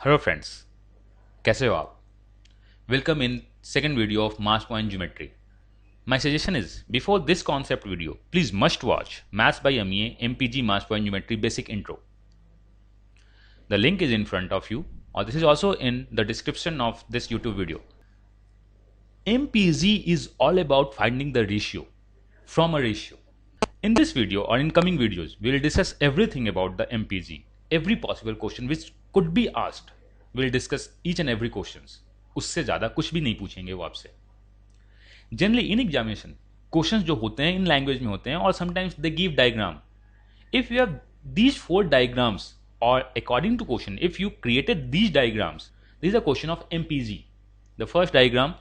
Hello friends, कैसे हो आप? Welcome in second video of mass point geometry. My suggestion is, before this concept video, please must watch Maths by MEA MPG Mass Point Geometry Basic Intro. The link is in front of you, or this is also in the description of this YouTube video. MPG is all about finding the ratio from a ratio. In this video or in coming videos, we will discuss everything about the MPG. Every possible question which could be asked, we will discuss each and every questions. उससे ज़्यादा कुछ भी नहीं पूछेंगे वो आपसे. Generally in examination questions जो होते हैं इन लैंग्वेज में होते हैं और sometimes they give diagram. If you have these 4 diagrams or according to question, if you created these diagrams, this is a question of MPG. The first diagram,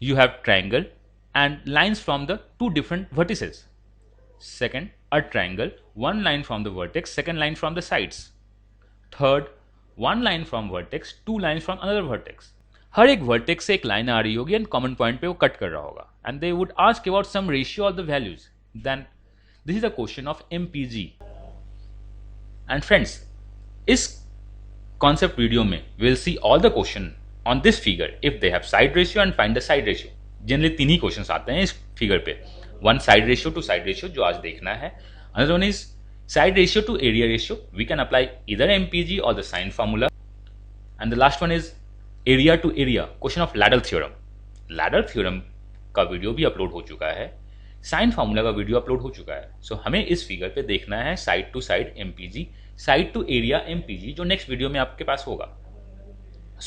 you have triangle and lines from the 2 different vertices. Second, a triangle, 1 line from the vertex, 2nd line from the sides. Third, 1 line from vertex, 2 lines from another vertex. हर एक vertex से एक line आ रही होगी and common point पे वो cut कर रहा होगा and they would ask about some ratio of the values. Then this is the question of MPG. And friends, इस कॉन्सेप्ट वीडियो में will see all the question on this figure if they have side ratio and find the side ratio. Generally 3 ही questions आते हैं इस फिगर पे. One side ratio to side ratio जो आज देखना है. Another one is side ratio to area ratio. We can apply either MPG or the sine formula. And the last one is area to area, question of Ladder theorem. Ladder theorem का video भी upload हो चुका है, sine formula का video upload हो चुका है. सो हमें इस फिगर पे देखना है side to side MPG, side to area MPG, जो नेक्स्ट वीडियो में आपके पास होगा.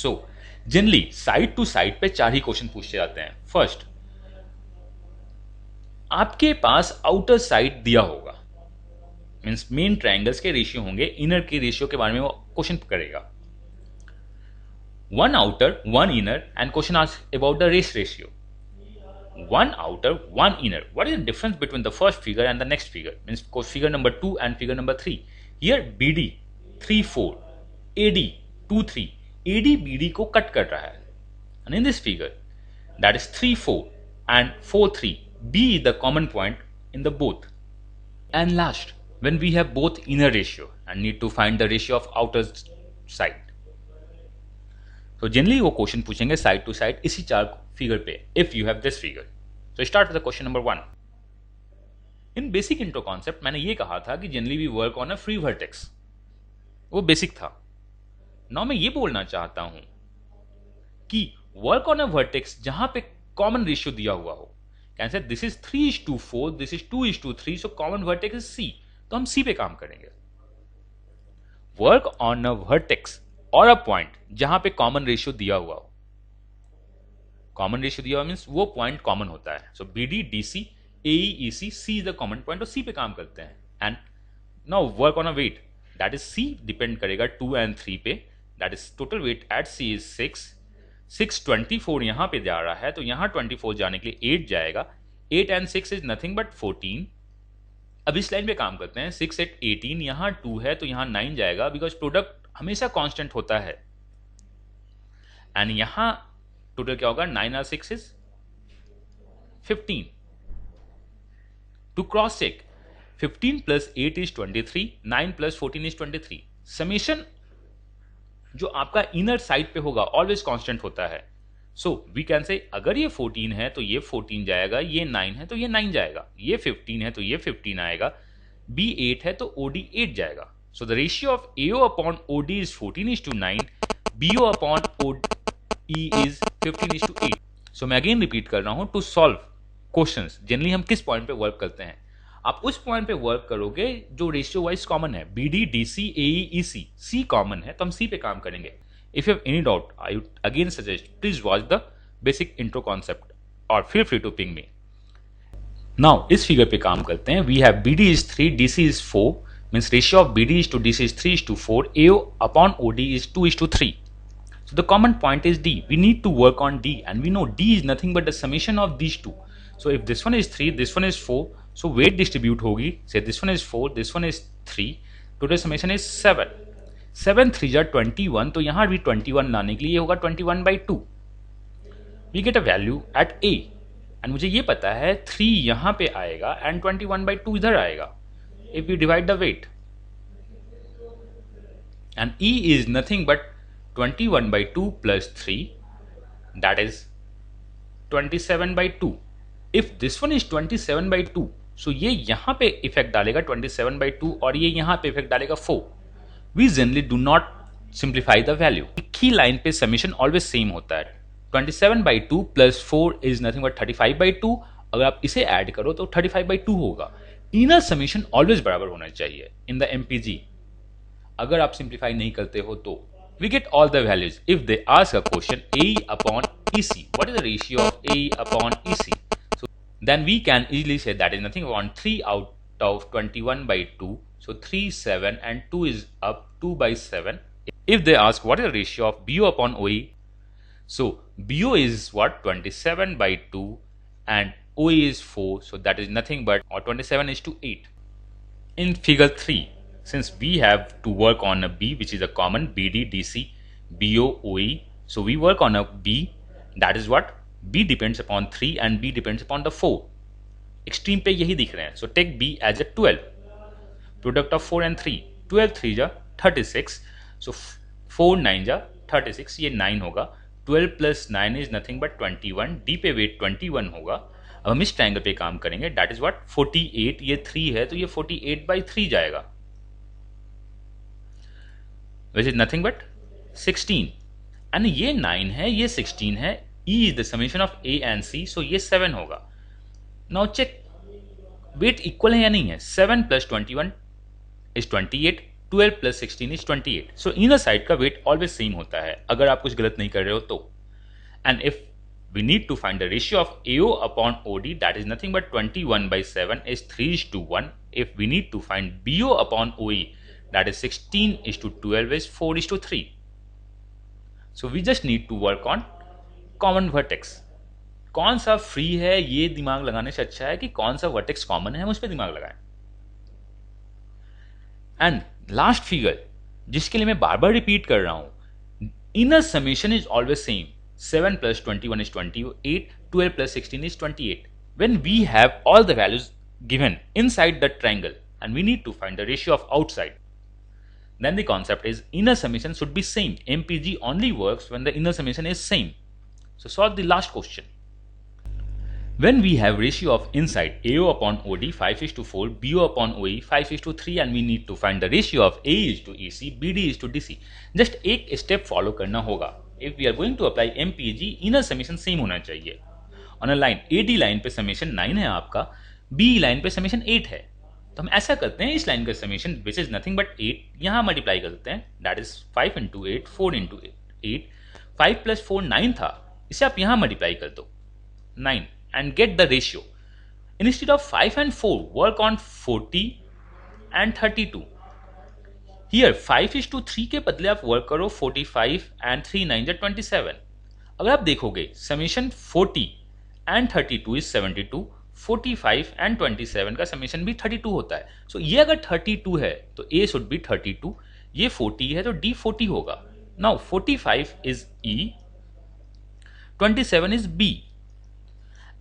So generally side to side पे 4 ही क्वेश्चन पूछे जाते हैं. फर्स्ट, आपके पास आउटर साइड दिया होगा, मीन्स मेन ट्राइंगल्स के रेशियो होंगे, इनर के रेशियो के बारे में वो क्वेश्चन करेगा. 1 outer 1 inner and question asks about the race ratio. 1 outer 1 inner, what is the difference between the first figure and the next figure? Means figure number 2 and figure number 3. Here BD 3 4, AD 2 3, AD BD को cut कर रहा है, and in this figure that is 3 4 and 4 3, B is the common point in the both. And last, when we have both inner ratio and need to find the ratio of outer side. So generally वो question पूछेंगे side to side इसी 4 figure पे, if you have this figure. So start with the question number 1. In basic intro concept मैंने ये कहा था कि जनरली we work on a free vertex. वो बेसिक था. नाउ मैं ये बोलना चाहता हूं कि वर्क ऑन अ वर्टेक्स जहां पे कॉमन रेशियो दिया हुआ हो. Can say this is 3:4, this is 2:3, so common vertex is C. तो हम C पे काम करेंगे. वर्क ऑन अ वर्टेक्स और अ पॉइंट जहां पे कॉमन रेशियो दिया हुआ हो. कॉमन रेशियो दिया हुआ मीन्स वो पॉइंट कॉमन होता है. So BD DC AE EC, C is the common point, और C पे काम करते हैं. And now work on a weight, that is C depend करेगा 2 and 3 पे. That is total weight at C is 6 24 यहां पे जा रहा है, तो यहां 24 जाने के लिए 8 जाएगा. 8 and 6 इज नथिंग बट 14. अब इस लाइन पे काम करते हैं. 6 8 18, यहां 2 है तो यहां 9 जाएगा, बिकॉज प्रोडक्ट हमेशा कांस्टेंट होता है. एंड यहां टोटल क्या होगा, 9 और 6 is 15. To cross check, 15 plus 8 is 23, 9 plus 14 is 23. Summation जो आपका इनर साइड पे होगा ऑलवेज कांस्टेंट होता है. सो वी कैन से अगर ये 14 है तो ये 14 जाएगा, ये 9 है तो ये 9 जाएगा, ये 15 है तो ये 15 आएगा, B 8 है तो OD 8 जाएगा. So the ratio of AO upon OD is 14:9, BO upon OE is 15:8. So मैं अगेन रिपीट कर रहा हूं, टू सॉल्व क्वेश्चंस जनरली हम किस पॉइंट पे वर्क करते हैं. आप उस पॉइंट पे वर्क करोगे जो रेशियो वाइज कॉमन है. BD DC AE EC, C common है तो हम C पे काम करेंगे. If you have any doubt, I would again suggest please watch the basic intro concept or feel free to ping me. Now इस फिगर पे काम करते हैं. We have BD is 3, DC is 4, means ratio of BD is to DC is 3:4, AO upon OD is 2:3. So the common point is D. We need to work on D, and we know D is nothing but the summation of these two. So if this one is 3, this one is 4, so weight distribute होगी. Say this one is 4, this one is 3, total summation is 7. 7 3 जा 21, तो यहां भी 21 लाने के लिए होगा 21/2. We get a value at A, and मुझे ये पता है 3 यहां पे आएगा एंड 21/2 इधर आएगा. If we divide the weight, and E is nothing but 21 by 2 plus 3, that is 27 by 2. If this one is 27 by 2, so ये यहाँ पे इफेक्ट डालेगा 27 by 2 और ये यहाँ पे इफेक्ट डालेगा 4. We generally do not simplify the value. एक ही लाइन पे समीशन ऑलवेज सेम होता है. 27 by 2 plus 4 is nothing but 35 by 2. अगर आप इसे ऐड करो तो 35 by 2 होगा. इनर समीशन ऑलवेज बराबर होना चाहिए इन द MPG. अगर आप सिंप्लीफाई नहीं करते हो तो we get all the values. If they ask a question AE upon EC, what is the ratio of AE upon EC? So then we can easily say that is nothing but 3 out of 21 by 2. So 3, 7 and 2 is up 2 by 7. If they ask what is the ratio of BO upon OE, so BO is what? 27 by 2 and OE is 4. So that is nothing but 27 is to 8. In figure 3, since we have to work on a B which is a common BD, DC, BO, OE. So we work on a B, that is what? B depends upon 3 and B depends upon the 4. Extreme पे यही दिख रहे हैं. So take B as a 12. Product of 4 and 3. 12 3 जा 36. So 4 9 जा 36. ये 9 होगा. 12 plus 9 is nothing but 21. D पे weight 21 होगा. अब हम इस ट्रायंगल पे काम करेंगे. That is what? 48. ये 3 है तो ये 48 by 3 जाएगा. Which is nothing but 16. And ये 9 है, ये 16 है. E is the summation of A and C, so ये 7 होगा. Now check, weight equal है या नहीं है? 7 plus 21 is 28. 12 plus 16 is 28. So inner side का weight always same होता है, अगर आप कुछ गलत नहीं कर रहे हो तो. And if we need to find the ratio of AO upon OD, that is nothing but 21 by 7 is 3:1. If we need to find BO upon OE, that is 16 is to 12 is 4 is to 3. So we just need to work on common vertex. कौन सा free है ये दिमाग लगाने से अच्छा है कि कौन सा वर्टेक्स कॉमन है हम उस पर दिमाग लगाएं. एंड लास्ट फिगर जिसके लिए मैं बार बार रिपीट कर रहा हूं, inner summation is always same. 7 plus 21 is 28. 12 plus 16 is 28. When we have all the values given inside the triangle and we need to find the ratio of outside, then the concept is inner summation should be same. MPG only works when the inner summation is same. So solve the last question. When we have ratio of inside AO upon OD 5:4, BO upon OE 5:3 and we need to find the ratio of AE is to EC, BD is to DC. Just एक step follow करना होगा. If we are going to apply MPG, inner summation same होना चाहिए. On a line, AD line पे summation 9 है आपका, B line पे summation 8 है. तो हम ऐसा करते हैं, इस लाइन का summation which is nothing but 8 यहां मल्टीप्लाई कर देते हैं. That is 5 into 8, 4 into 8. 5 plus 4 9 था, इसे आप यहां मल्टीप्लाई कर दो 9 and get the ratio. Instead of 5 and 4 work on 40 and 32. Here 5:3 के बदले आप वर्क करो 45 and 3 9 जा 27. अगर आप देखोगे समीशन 40 and 32 is 72. 45 and 27 का समेशन भी 32 होता है. सो ये अगर 32 है तो A शुड बी 32. ये 40 है तो D 40 होगा. Now 45 is E, 27 is B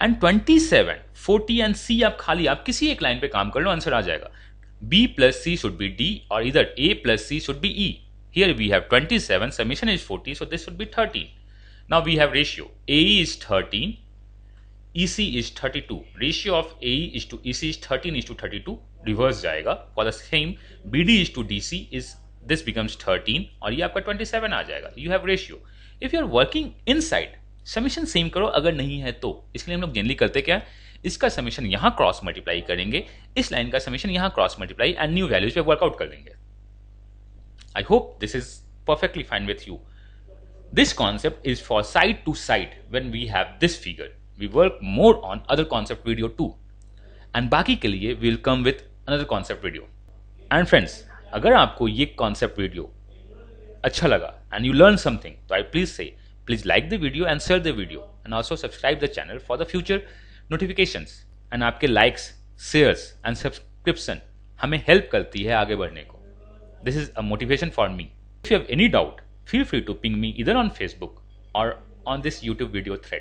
and 27, 40 and C आप खाली आप किसी एक लाइन पे काम कर लो, आंसर आ जाएगा. B plus C should be D or either A plus C should be E. Here we have 27, summation is 40, so this should be 13. Now we have ratio. AE is 13. EC is 32. Ratio of AE is to EC is 13 is to 32. Reverse जाएगा. For the same, BD is to DC is this becomes 13 और ये आपका 27 आ जाएगा. You have ratio. If you are working inside, summation same करो. अगर नहीं है तो इसलिए हम लोग जनरली करते क्या, इसका समीशन यहाँ क्रॉस मल्टीप्लाई करेंगे, इस लाइन का समीशन यहाँ cross multiply and new values पे वर्कआउट कर देंगे. I hope this is perfectly fine with you. This concept is for side to side. When we have this figure we work more on other concept video too, and बाकी के लिए we will come with another concept video. And friends, अगर आपको ये concept video अच्छा लगा and you learn something, तो I please like the video and share the video and also subscribe the channel for the future notifications. And आपके likes, shares and subscription हमें help करती है आगे बढ़ने को. This is a motivation for me. If you have any doubt, feel free to ping me either on Facebook or on this YouTube video thread.